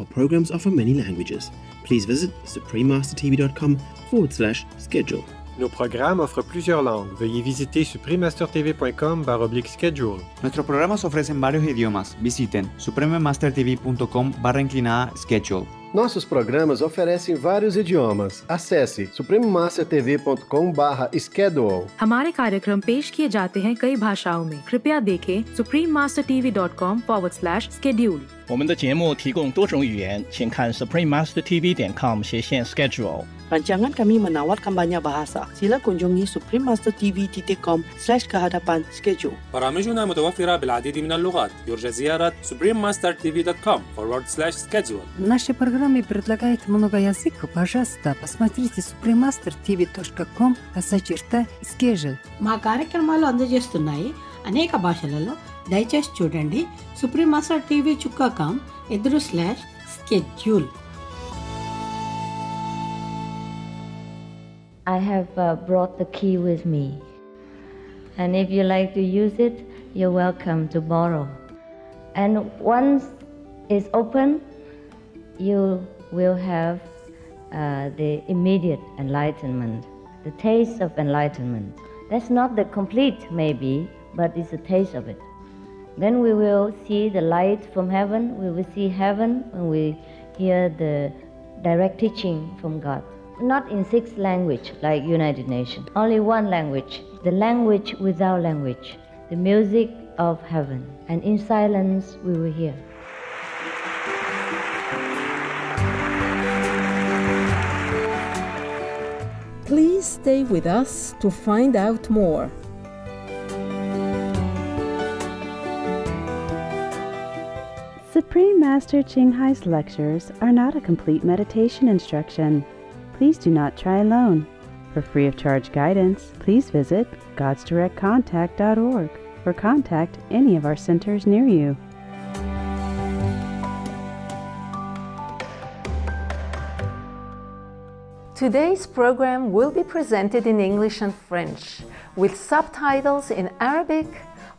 our programs offer many languages. Please visit suprememastertv.com/schedule. Nos programmes offrent plusieurs langues. Veuillez visiter suprememastertv.com/schedule. Nuestros programas ofrecen varios idiomas. Visiten suprememastertv.com/schedule. Nossos programas oferecem vários idiomas. Acesse suprememastertv.com/schedule. हमारे कार्यक्रम पेश किए जाते हैं कई भाषाओं में। कृपया देखें suprememastertv.com/schedule。我们的节目提供多种语言，请看 suprememastertv.com/schedule。 Rancangan kami menawarkan banyak bahasa. Sila kunjungi suprememastertv.com/kehadapan-schedule. برامجنا متوفرة بالعديد من اللغات. يرجى زيارة suprememastertv.com/schedule. Наши программы предлагают много языков. Пожалуйста, посмотрите suprememastertv.com/schedule. మా కార్యక్రమాలు అందజేస్తున్నాయి అనేక భాషలలో. దయచేసి చూడండి suprememastertv.com/schedule. I have brought the key with me, and if you like to use it, you're welcome to borrow. And once it's open, you will have the immediate enlightenment, the taste of enlightenment. That's not the complete maybe, but it's a taste of it. Then we will see the light from heaven, we will see heaven when we hear the direct teaching from God. Not in 6 languages like United Nations, only one language, the language without language, the music of heaven, and in silence we will hear. Please stay with us to find out more. Supreme Master Ching Hai's lectures are not a complete meditation instruction. Please do not try alone. For free of charge guidance, please visit godsdirectcontact.org or contact any of our centers near you. Today's program will be presented in English and French, with subtitles in Arabic,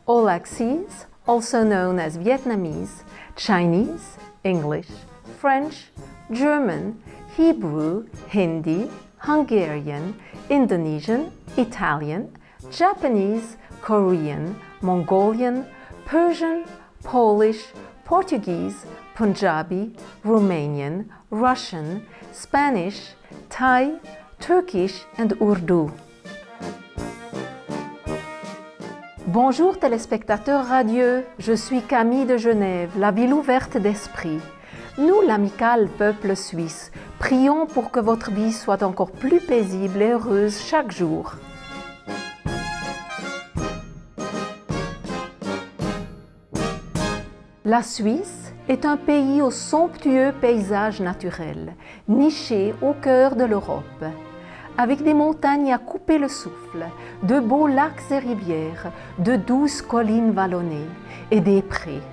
Aulacese, also known as Vietnamese, Chinese, English, French, German, Hebrew, Hindi, Hungarian, Indonesian, Italian, Japanese, Korean, Mongolian, Persian, Polish, Portuguese, Punjabi, Romanian, Russian, Spanish, Thai, Turkish, and Urdu. Bonjour téléspectateurs radieux, je suis Camille de Genève, la ville ouverte d'esprit. Nous, l'amical peuple suisse, prions pour que votre vie soit encore plus paisible et heureuse chaque jour. La Suisse est un pays aux somptueux paysages naturels, niché au cœur de l'Europe. Avec des montagnes à couper le souffle, de beaux lacs et rivières, de douces collines vallonnées et des prés.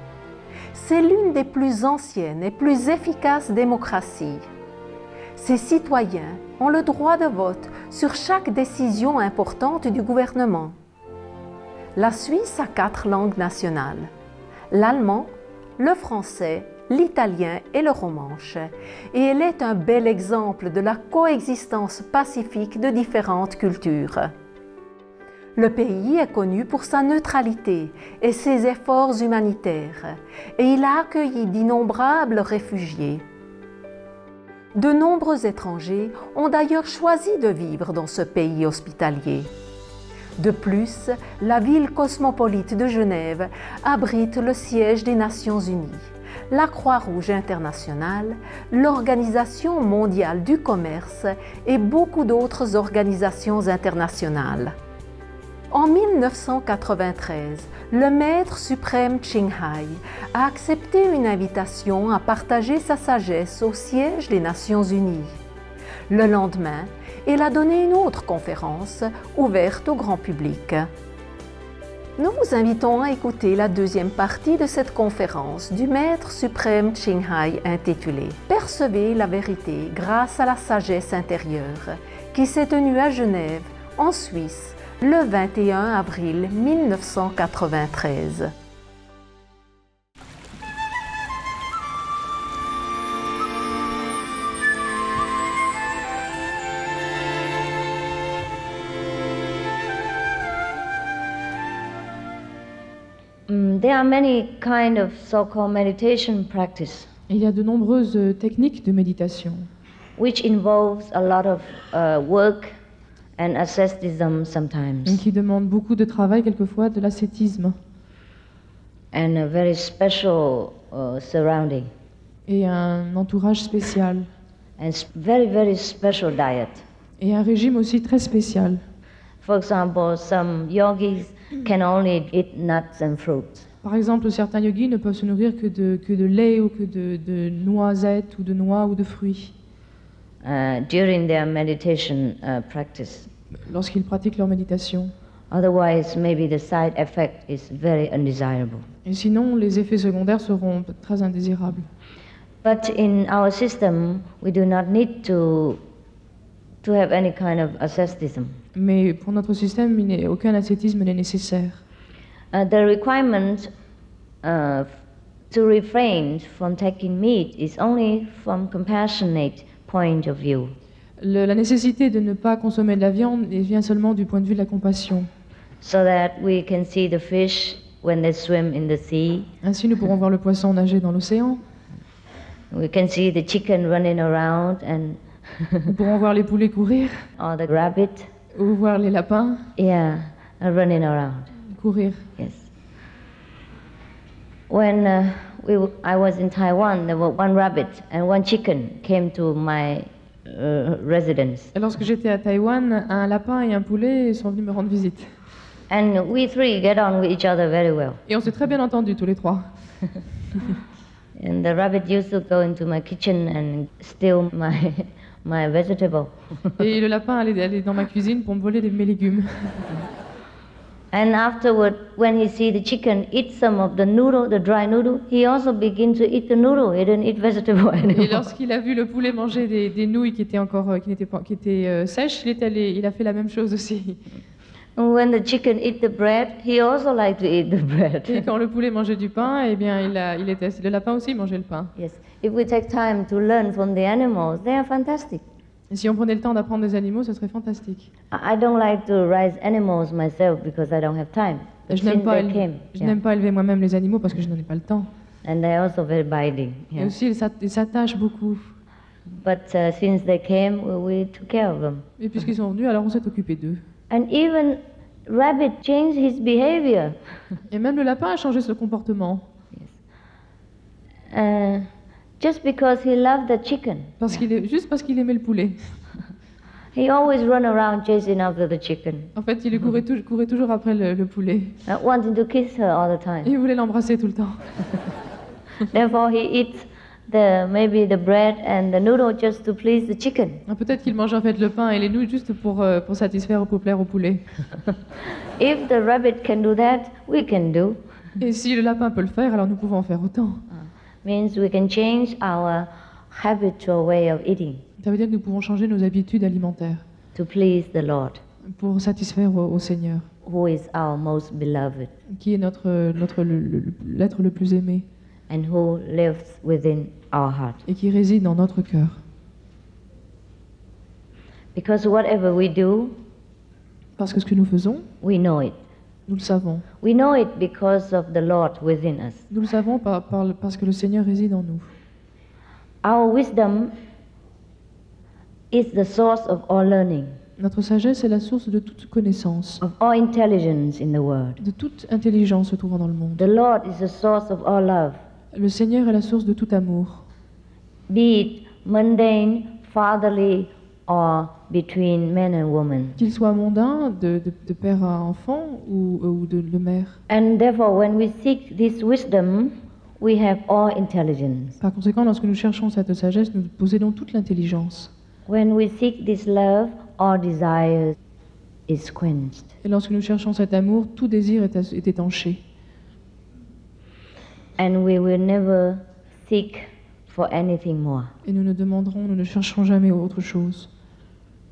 C'est l'une des plus anciennes et plus efficaces démocraties. Ses citoyens ont le droit de vote sur chaque décision importante du gouvernement. La Suisse a 4 langues nationales: l'allemand, le français, l'italien et le romanche, et elle est un bel exemple de la coexistence pacifique de différentes cultures. Le pays est connu pour sa neutralité et ses efforts humanitaires, et il a accueilli d'innombrables réfugiés. De nombreux étrangers ont d'ailleurs choisi de vivre dans ce pays hospitalier. De plus, la ville cosmopolite de Genève abrite le siège des Nations Unies, la Croix-Rouge internationale, l'Organisation mondiale du commerce et beaucoup d'autres organisations internationales. En 1993, le maître suprême Ching Hai a accepté une invitation à partager sa sagesse au siège des Nations Unies. Le lendemain, il a donné une autre conférence ouverte au grand public. Nous vous invitons à écouter la deuxième partie de cette conférence du maître suprême Ching Hai intitulée « Percevez la vérité grâce à la sagesse intérieure » qui s'est tenue à Genève, en Suisse, le 21 avril 1993. There are many kind of so-called meditation practice. Il y a de nombreuses techniques de méditation. Which involves a lot of work and asceticism sometimes. Et qui demandent beaucoup de travail, quelquefois de l'ascétisme. And a very special surrounding. Et un entourage spécial. And very, very special diet. Et un régime aussi très spécial. For example, some yogis can only eat nuts and fruits. Par exemple, certains yogis ne peuvent se nourrir que de lait ou que de noisettes ou de noix ou de fruits. During their meditation practice. Lorsqu'ils pratiquent leur méditation. Otherwise, maybe the side effect is very undesirable. Et sinon, les effets secondaires seront très indésirables. But in our system, we do not need to have any kind of asceticism. Mais pour notre système, aucun ascétisme n'est nécessaire. The requirement to refrain from taking meat is only from compassionate point of view. La nécessité de ne pas consommer de la viande vient seulement du point de vue de la compassion. So that we can see the fish when they swim in the sea. Ainsi, nous pourrons voir le poisson nager dans l'océan. We can see the chicken running around and. Nous pourrons voir les poulets courir. Or the rabbit. Ou voir les lapins. Yeah, running around. Courir. Yes. When I was in Taiwan, there were one rabbit and one chicken came to my residence. Et lorsque j'étais à Taïwan, un lapin et un poulet sont venus me rendre visite. And we three get on with each other very well. Et on s'est très bien entendus tous les trois. And the rabbit used to go into my kitchen and steal my vegetable. Et le lapin allait dans ma cuisine pour me voler mes légumes. And afterward, when he see the chicken eat some of the noodle, the dry noodle, he also begin to eat the noodle. He didn't eat vegetable anymore. Et lorsqu'il a vu le poulet manger des nouilles qui étaient sèches, il a fait la même chose aussi. And when the chicken eat the bread, he also like to eat the bread. Et quand le poulet mangeait du pain, eh bien, le lapin aussi mangeait le pain. Yes. If we take time to learn from the animals, they are fantastic. Et si on prenait le temps d'apprendre des animaux, ce serait fantastique. I don't like to raise animals myself because I don't have time. Je n'aime pas élever moi-même les animaux parce que je n'en ai pas le temps. And they are also very binding. Yeah. Et aussi, ils s'attachent beaucoup. But since they came, we took care of them. Et puisqu'ils sont venus, alors on s'est occupé d'eux. And even rabbit changed his behavior. Et même le lapin a changé son comportement. Yes. Just because he loved the chicken. Juste parce qu'il aimait le poulet. He always run around chasing after the chicken. En fait, il courait toujours après le poulet. Wanting to kiss her all the time. Et il voulait l'embrasser tout le temps. Therefore, he eats maybe the bread and the noodle just to please the chicken. Peut-être qu'il mange en fait le pain et les nouilles juste pour satisfaire, pour plaire au poulet. If the rabbit can do that, we can do. Et si le lapin peut le faire, alors nous pouvons en faire autant. Means we can change our habitual way of eating. Ça veut dire que nous pouvons changer nos habitudes alimentaires. To please the Lord. Pour satisfaire au Seigneur. Who is our most beloved. Qui est l'être le plus aimé. And who lives within our heart. Et qui réside dans notre cœur. Because whatever we do. Parce que ce que nous faisons. We know it. Nous le savons. We know it because of the Lord within us. Nous le savons parce que le Seigneur réside en nous. Our wisdom is the source of all learning. Notre sagesse est la source de toute connaissance. Of all intelligence in the world. De toute intelligence se trouvant dans le monde. The Lord is the source of all love. Le Seigneur est la source de tout amour. Be it mundane, fatherly, or between men and women. Qu'il soit mondain, de père à enfant ou de mère. And therefore, when we seek this wisdom, we have all intelligence. Par conséquent, lorsque nous cherchons cette sagesse, nous possédons toute l'intelligence. When we seek this love, all desire is quenched. Et lorsque nous cherchons cet amour, tout désir est étanché. And we will never seek for anything more. Et nous ne chercherons jamais autre chose.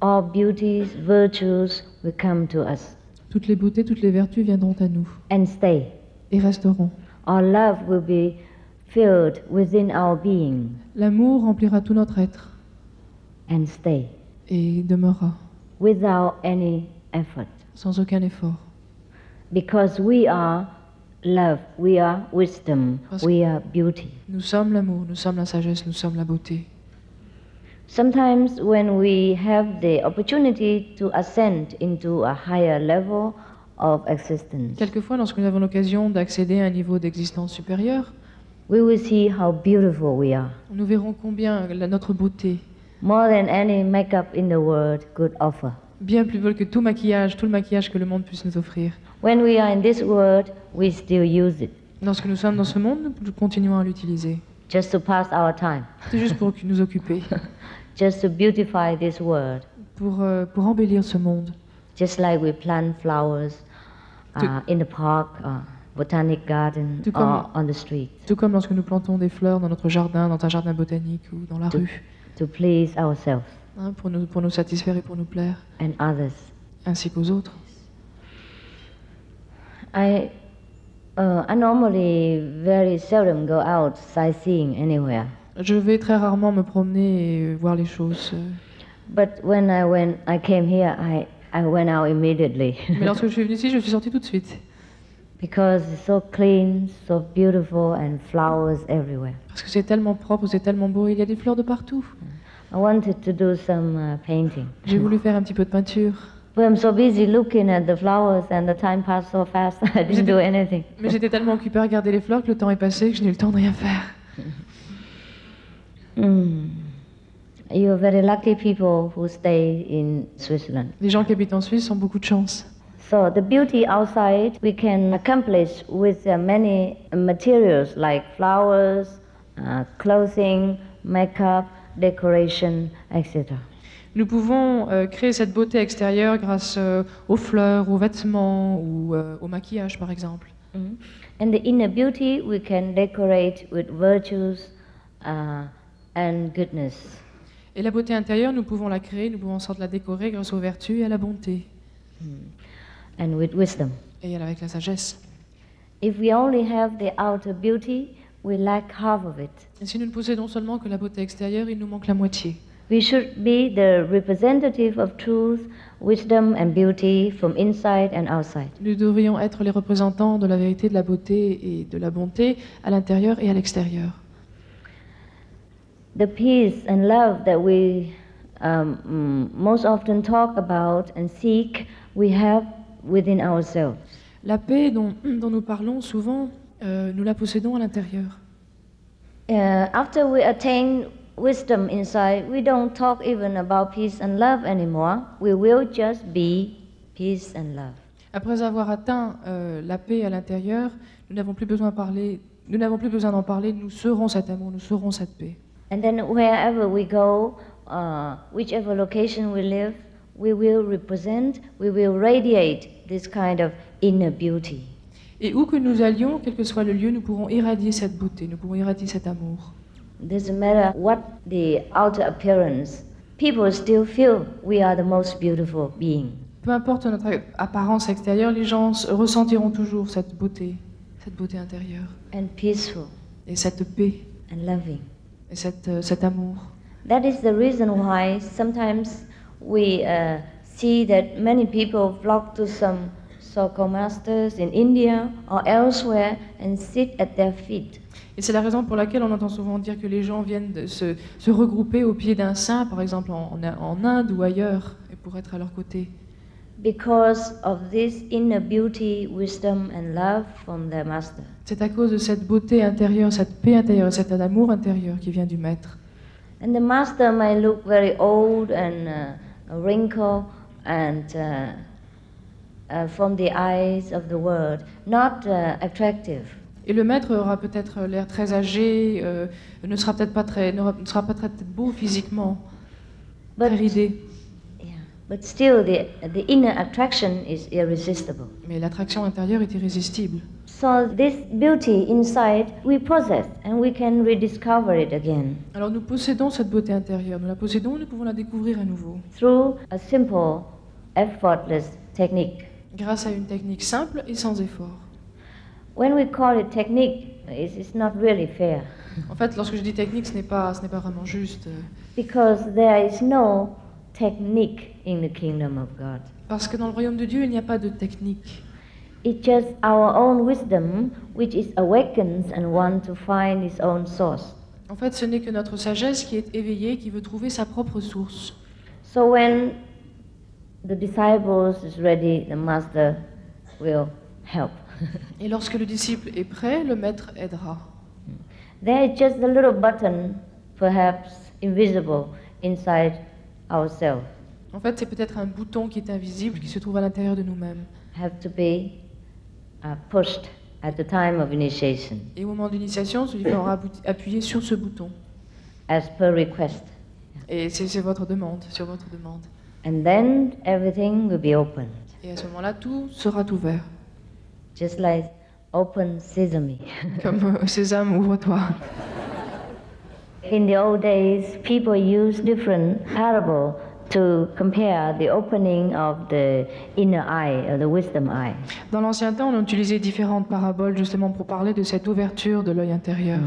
All beauties, virtues will come to us. Toutes les beautés, toutes les vertus viendront à nous. And stay. Et resteront. Our love will be filled within our being. L'amour remplira tout notre être. And stay. Et demeurera. Without any effort. Sans aucun effort. Because we are love, we are wisdom, we are beauty. Nous sommes l'amour, nous sommes la sagesse, nous sommes la beauté. Sometimes when we have the opportunity to ascend into a higher level of existence, Quelquefois, lorsque nous avons l'occasion d'accéder à un niveau d'existence supérieur, we will see how beautiful we are. nous verrons combien notre beauté, More than any makeup in the world could offer. bien plus belle que tout le maquillage que le monde puisse nous offrir. When we are in this world, we still use it, Lorsque nous sommes dans ce monde, nous continuons à l'utiliser. just to pass our time, C'est juste pour nous occuper, just to beautify this world, pour embellir ce monde. just like we plant flowers in the park, botanic garden, Tout comme- or on the street, Tout comme lorsque nous plantons des fleurs dans notre jardin, dans un jardin botanique ou dans la rue, to please ourselves hein, pour nous satisfaire et pour nous plaire, and others. ainsi qu'aux autres. I normally very seldom go out sightseeing anywhere. Je vais très rarement me promener et voir les choses. But when I came here, I went out immediately Mais lorsque je suis venue ici, je suis sortie tout de suite. because it's so clean, so beautiful, and flowers everywhere. Parce que c'est tellement propre, c'est tellement beau, il y a des fleurs de partout. I wanted to do some painting. J'ai voulu faire un petit peu de peinture. But I'm so busy looking at the flowers, and the time passed so fast. I didn't do anything. Mais j'étais tellement occupée à regarder les fleurs que le temps est passé que je n'ai eu le temps de rien faire. You're very lucky people who stay in Switzerland. Les gens qui habitent en Suisse ont beaucoup de chance. So the beauty outside we can accomplish with many materials like flowers, clothing, makeup, decoration, etc. Nous pouvons créer cette beauté extérieure grâce aux fleurs, aux vêtements ou au maquillage, par exemple. And the inner beauty we can decorate with virtues and goodness. Et la beauté intérieure, nous pouvons la créer, nous pouvons en sorte la décorer grâce aux vertus et à la bonté. And with wisdom. Et avec la sagesse. If we only have the outer beauty, we lack half of it. Et si nous ne possédons seulement que la beauté extérieure, il nous manque la moitié. We should be the representative of truth, wisdom and beauty from inside and outside. Nous devrions être les représentants de la vérité, de la beauté et de la bonté à l'intérieur et à l'extérieur. The peace and love that we most often talk about and seek, we have within ourselves. La paix dont nous parlons souvent, nous la possédons à l'intérieur. After we attain wisdom inside, we don't talk even about peace and love anymore. We will just be peace and love. Après avoir atteint la paix à l'intérieur, nous n'avons plus besoin d'en parler, nous serons cet amour, nous serons cette paix. And then wherever we go, whichever location we live, we will represent, we will radiate this kind of inner beauty. Et où que nous allions, quel que soit le lieu, nous pourrons irradier cette beauté, nous pourrons irradier cet amour. Doesn't matter what the outer appearance, people still feel we are the most beautiful being. Peu importe notre apparence extérieure, les gens ressentiront toujours cette beauté intérieure. And peaceful. Et cette paix. And loving. Et cet amour. That is the reason why sometimes we see that many people flock to some so-called masters in India or elsewhere and sit at their feet. Et c'est la raison pour laquelle on entend souvent dire que les gens viennent de se regrouper au pied d'un saint, par exemple en Inde ou ailleurs, et pour être à leur côté. Because of this inner beauty, wisdom and love from their master. C'est à cause de cette beauté intérieure, cette paix intérieure, cet amour intérieur qui vient du maître. And the master might look very old and wrinkled and from the eyes of the world, not attractive. Et le maître aura peut-être l'air très âgé, ne sera peut-être pas très beau physiquement, très ridé. But still, the inner attraction is irresistible. Mais l'attraction intérieure est irrésistible. So this beauty inside we possess, and we can rediscover it again. Alors nous possédons cette beauté intérieure, nous la possédons, nous pouvons la découvrir à nouveau. Through a simple, effortless technique. Grâce à une technique simple et sans effort. When we call it technique, it's not really fair. En fait, lorsque je dis technique, ce n'est pas vraiment juste. Because there is no technique in the kingdom of God. Parce que dans le royaume de Dieu, il n'y a pas de technique. It's just our own wisdom which is awakens and wants to find its own source. En fait, ce n'est que notre sagesse qui est éveillée, qui veut trouver sa propre source. So when the disciples is ready, the master will help. Et lorsque le disciple est prêt, le maître aidera. There is just a little button, perhaps invisible, inside ourselves. En fait, c'est peut-être un bouton qui est invisible, qui se trouve à l'intérieur de nous-mêmes. Have to be pushed at the time of initiation. Et au moment d'initiation, celui faudra appuyer sur ce bouton. As per request. Et c'est votre demande, sur votre demande. And then everything will be opened. Et à ce moment-là, tout sera ouvert. Just like open sesame. Comme Sésame, ouvre-toi. In the old days, people used different parables to compare the opening of the inner eye, or the wisdom eye. Dans l'ancien temps, on utilisait différentes paraboles justement pour parler de cette ouverture de l'œil intérieur.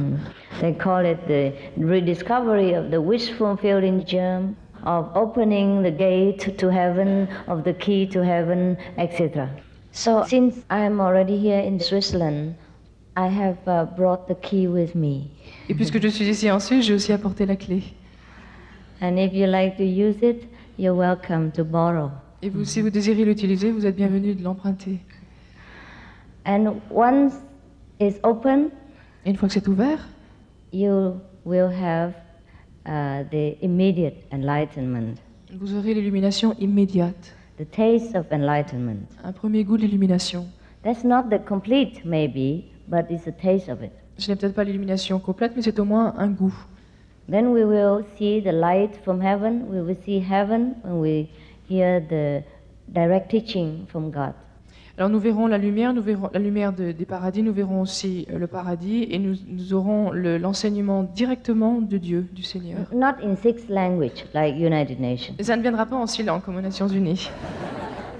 They call it the rediscovery of the wish-fulfilling germ, of opening the gate to heaven, of the key to heaven, etc. So, since I am already here in Switzerland, I have brought the key with me. Et puisque je suis ici en Suisse, j'ai aussi apporté la clé. And if you like to use it, you're welcome to borrow. Et vous, si vous désirez l'utiliser, vous êtes bienvenus de l'emprunter. And once it's open, et une fois que c'est ouvert, you will have the immediate enlightenment. Vous aurez l'illumination immédiate. The taste of enlightenment. Un premier goût de l'illumination. That's not the complete, maybe, but it's a taste of it. Ce n'est peut-être pas l'illumination complète, mais c'est au moins un goût. Then we will see the light from heaven. We will see heaven when we hear the direct teaching from God. Alors nous verrons la lumière des paradis, nous verrons aussi le paradis et nous aurons l'enseignement directement de Dieu, du Seigneur. Not in 6 languages like United Nations. Et ça ne viendra pas en 6 langues comme aux Nations Unies.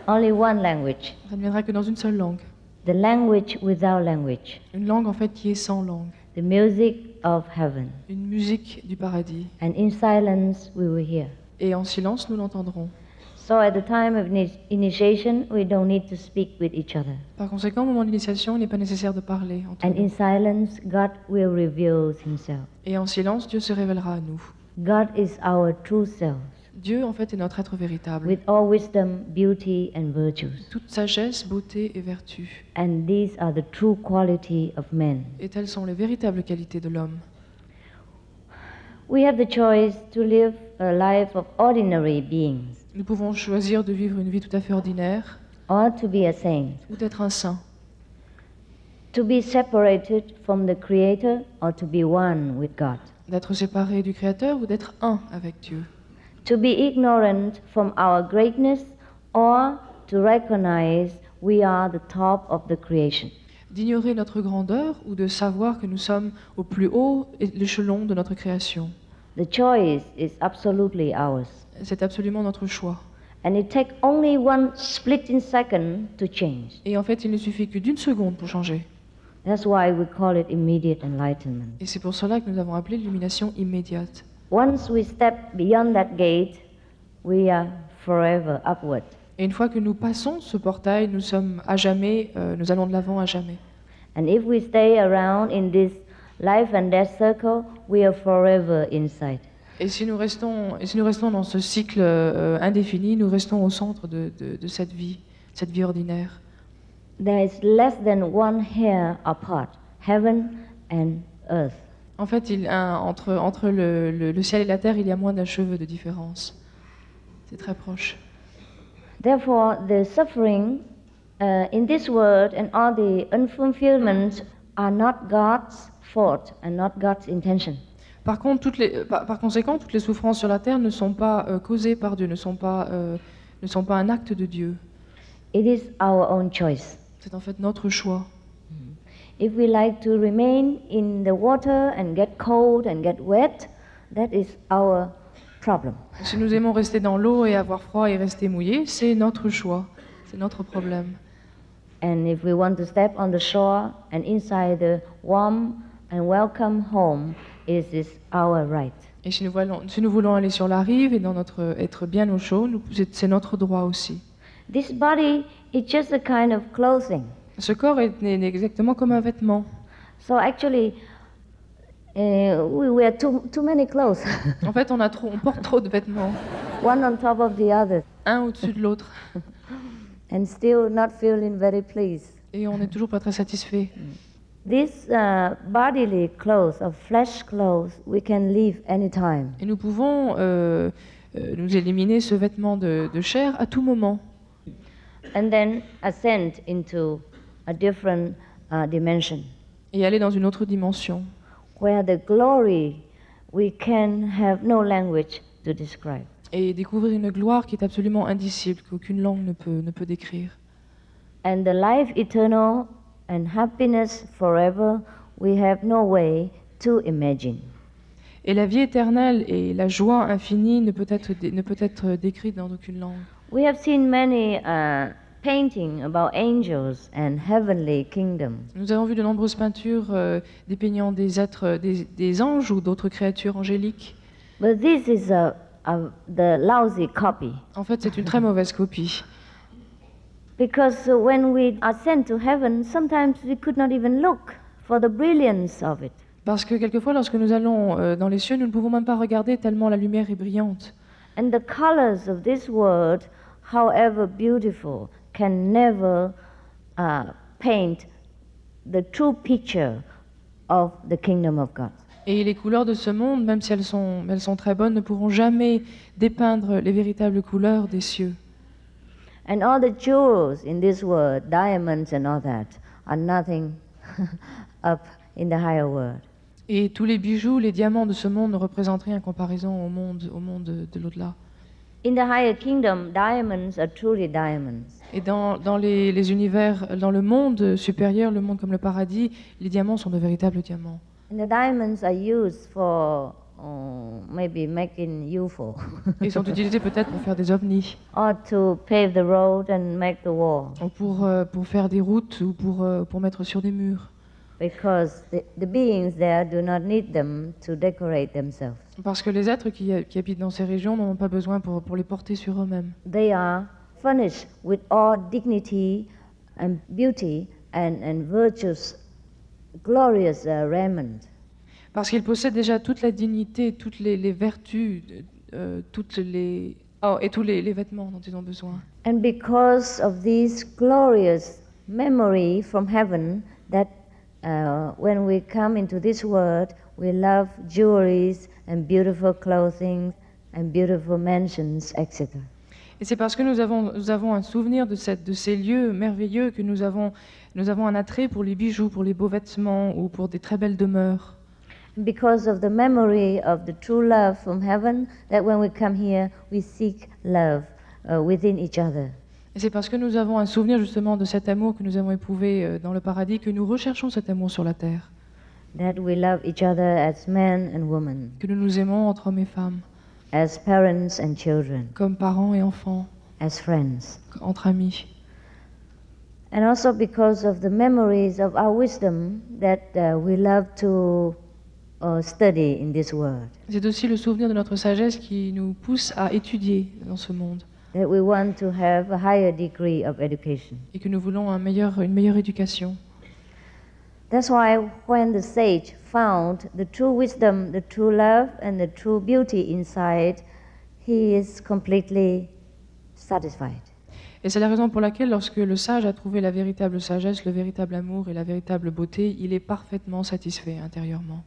Only one language. Ça ne viendra que dans une seule langue. The language without language. Une langue en fait qui est sans langue. The music of heaven. Une musique du paradis. And in silence we will hear. Et en silence nous l'entendrons. So at the time of initiation, we don't need to speak with each other. Par conséquent, au moment d'initiation, il n'est pas nécessaire de parler entre And nous. in silence, God will reveal Himself. Et en silence, Dieu se révélera à nous. God is our true self. Dieu, en fait, est notre être véritable. With all wisdom, beauty, and virtues. Toute sagesse, beauté et vertu. And these are the true quality of men. Et telles sont les véritables qualités de l'homme. We have the choice to live a life of ordinary beings. Nous pouvons choisir de vivre une vie tout à fait ordinaire. Or to be a saint. Ou d'être un saint. To be separated from the Creator or to be one with God. D'être séparé du Créateur ou d'être un avec Dieu. To be ignorant from our greatness or to recognize we are the top of the creation. D'ignorer notre grandeur ou de savoir que nous sommes au plus haut échelon de notre création. The choice is absolutely ours. C'est absolument notre choix. And it takes only one splitting second to change. Et en fait, il ne suffit que d'une seconde pour changer. That's why we call it immediate enlightenment. Et c'est pour cela que nous avons appelé l'illumination immédiate. Once we step beyond that gate, we are forever upward. Et une fois que nous passons ce portail, nous sommes à jamais, nous allons de l'avant à jamais. And if we stay around in this life and death circle, we are forever inside. Et si nous restons dans ce cycle indéfini, nous restons au centre de cette vie ordinaire. There is less than one hair apart, heaven and earth. En fait, entre le ciel et la terre, il y a moins d'un cheveu de différence. C'est très proche. Therefore, the suffering in this world and all the unfulfillments are not God's fault and not God's intention. Par conséquent, toutes les souffrances sur la terre ne sont pas causées par Dieu, ne sont pas un acte de Dieu. It is our own choice. C'est en fait notre choix. If we like to remain in the water and get cold and get wet, that is our problem. Si nous aimons rester dans l'eau et avoir froid et rester mouillé, c'est notre choix, c'est notre problème. And if we want to step on the shore and inside the warm and welcome home, it is our right. Et si nous voulons aller sur la rive et être bien au chaud, c'est notre droit aussi. This body is just a kind of clothing. Ce corps est exactement comme un vêtement. So actually, we wear too many clothes. En fait, on porte trop de vêtements. One on top of the other. Un au-dessus de l'autre. And still not feeling very pleased. Et on n'est toujours pas très satisfait. These bodily clothes, or flesh clothes, we can leave anytime. Et nous pouvons nous éliminer ce vêtement de chair à tout moment. And then ascend into a different dimension. Et aller dans une autre dimension. Where the glory we can have no language to describe. Et découvrir une gloire qui est absolument indicible, qu'aucune langue ne peut décrire. And the life eternal and happiness forever, we have no way to imagine. Et la vie éternelle et la joie infinie ne peut être décrite dans aucune langue. We have seen many paintings about angels and heavenly kingdom. Nous avons vu de nombreuses peintures dépeignant des êtres, des anges ou d'autres créatures angéliques. But this is the lousy copy. En fait, c'est une très mauvaise copie. Because when we ascend to heaven, sometimes we could not even look for the brilliance of it. Parce que quelquefois, lorsque nous allons dans les cieux, nous ne pouvons même pas regarder tellement la lumière est brillante. And the colors of this world, however beautiful, can never paint the true picture of the kingdom of God. Et les couleurs de ce monde, même si elles sont très bonnes, ne pourront jamais dépeindre les véritables couleurs des cieux. And all the jewels in this world, diamonds and all that, are nothing up in the higher world. Et tous les bijoux, les diamants de ce monde ne représentent rien en comparaison au monde de l'au-delà. In the higher kingdom, diamonds are truly diamonds. Et dans les univers, dans le monde supérieur, le monde comme le paradis, les diamants sont de véritables diamants. And the diamonds are used for maybe making UFO. Ils sont utilisés peut-être pour faire des ovnis. Or to pave the road and make the wall. Ou pour faire des routes ou pour mettre sur des murs. Because the beings there do not need them to decorate themselves. Parce que les êtres qui habitent dans ces régions n'en ont pas besoin pour les porter sur eux-mêmes. They are furnished with all dignity and beauty and virtuous, glorious raiment. Parce qu'ils possèdent déjà toute la dignité, toutes les vertus, et tous les vêtements dont ils ont besoin. And because of this glorious memory from heaven, that when we come into this world, we love jewelries and beautiful clothing and beautiful mansions, etc. Et c'est parce que nous avons un souvenir de ces lieux merveilleux que nous avons un attrait pour les bijoux, pour les beaux vêtements ou pour des très belles demeures. Because of the memory of the true love from heaven, that when we come here, we seek love within each other. Et c'est parce que nous avons un souvenir justement de cet amour que nous avons éprouvé dans le paradis que nous recherchons cet amour sur la terre. That we love each other as men and women. Que nous nous aimons entre hommes et femmes. As parents and children. Comme parents et enfants. As friends. Entre amis. And also because of the memories of our wisdom that we love to study in this world. C'est aussi le souvenir de notre sagesse qui nous pousse à étudier dans ce monde. That we want to have a higher degree of education. Et que nous voulons une meilleure éducation. That's why when the sage found the true wisdom, the true love, and the true beauty inside, he is completely satisfied. Et c'est la raison pour laquelle, lorsque le sage a trouvé la véritable sagesse, le véritable amour et la véritable beauté, il est parfaitement satisfait intérieurement.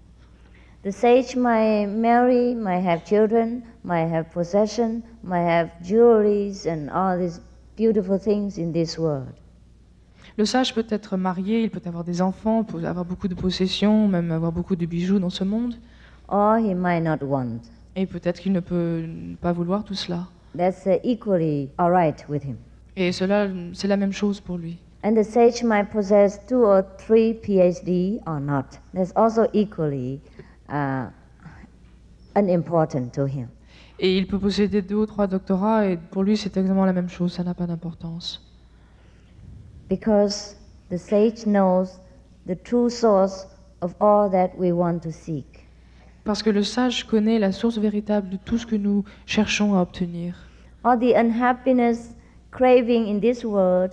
The sage might marry, might have children, might have possession, might have jewelries and all these beautiful things in this world. Le sage peut être marié, il peut avoir des enfants, peut avoir beaucoup de possessions, même avoir beaucoup de bijoux dans ce monde. Or he might not want. Et peut-être qu'il ne peut pas vouloir tout cela. That's equally all right with him. Et cela, c'est la même chose pour lui. And the sage might possess 2 or 3 PhD or not. That's also equally unimportant to him. Et il peut posséder 2 ou 3 doctorats et pour lui c'est exactement la même chose, ça n'a pas d'importance. Because the sage knows the true source of all that we want to seek. Parce que le sage connaît la source véritable de tout ce que nous cherchons à obtenir. All the unhappiness, craving in this world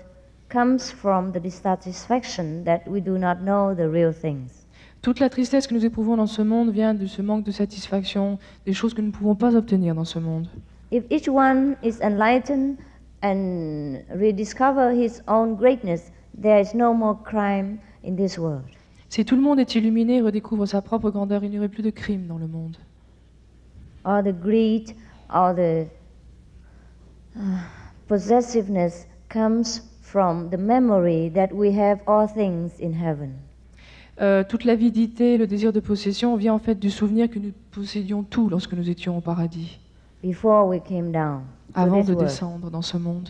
comes from the dissatisfaction that we do not know the real things. Toute la tristesse que nous éprouvons dans ce monde vient de ce manque de satisfaction, des choses que nous ne pouvons pas obtenir dans ce monde. If each one is enlightened and rediscover his own greatness, there is no more crime in this world. Si tout le monde est illuminé et redécouvre sa propre grandeur, il n'y aurait plus de crime dans le monde. Or the greed, or the possessiveness comes from the memory that we have all things in heaven. Toute l'avidité, le désir de possession vient en fait du souvenir que nous possédions tout lorsque nous étions au paradis, Before we came down avant to de this world. descendre dans ce monde.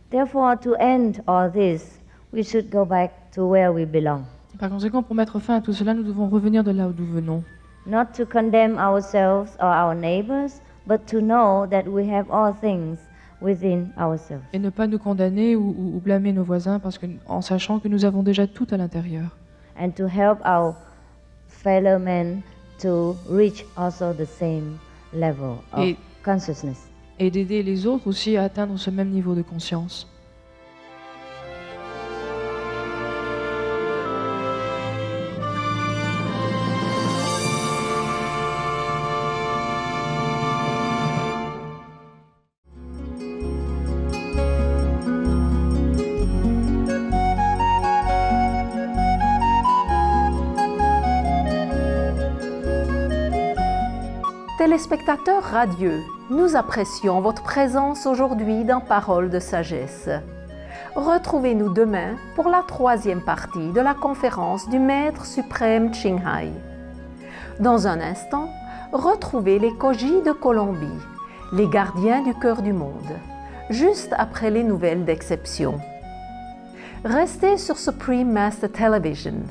Therefore, to end all this, we should go back to where we belong. Par conséquent, pour mettre fin à tout cela, nous devons revenir de là où nous venons. Not to condemn ourselves or our neighbors, but to know that we have all things within ourselves. Et ne pas nous condamner ou blâmer nos voisins parce que, en sachant que nous avons déjà tout à l'intérieur. And to help our fellow men to reach also the same level of consciousness. Et d'aider les autres aussi à atteindre ce même niveau de conscience. Téléspectateurs radieux, nous apprécions votre présence aujourd'hui dans Paroles de sagesse. Retrouvez-nous demain pour la 3e partie de la conférence du Maître suprême Ching Hai. Dans un instant, retrouvez les Koji de Colombie, les gardiens du cœur du monde, juste après les nouvelles d'exception. Restez sur Supreme Master Television.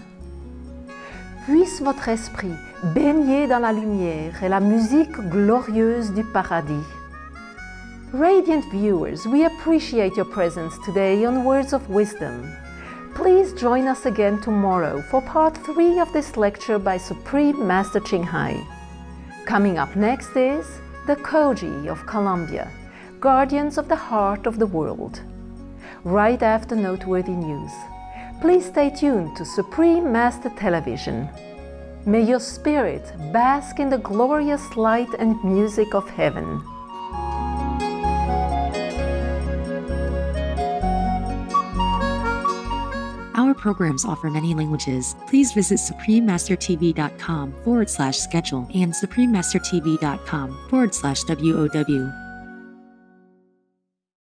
Puisse votre esprit baigner dans la lumière et la musique glorieuse du paradis. Radiant viewers, we appreciate your presence today on Words of Wisdom. Please join us again tomorrow for part 3 of this lecture by Supreme Master Ching Hai. Coming up next is the Koji of Colombia, Guardians of the Heart of the World. Right after noteworthy news. Please stay tuned to Supreme Master Television. May your spirit bask in the glorious light and music of heaven. Our programs offer many languages. Please visit suprememastertv.com/schedule and suprememastertv.com/WOW.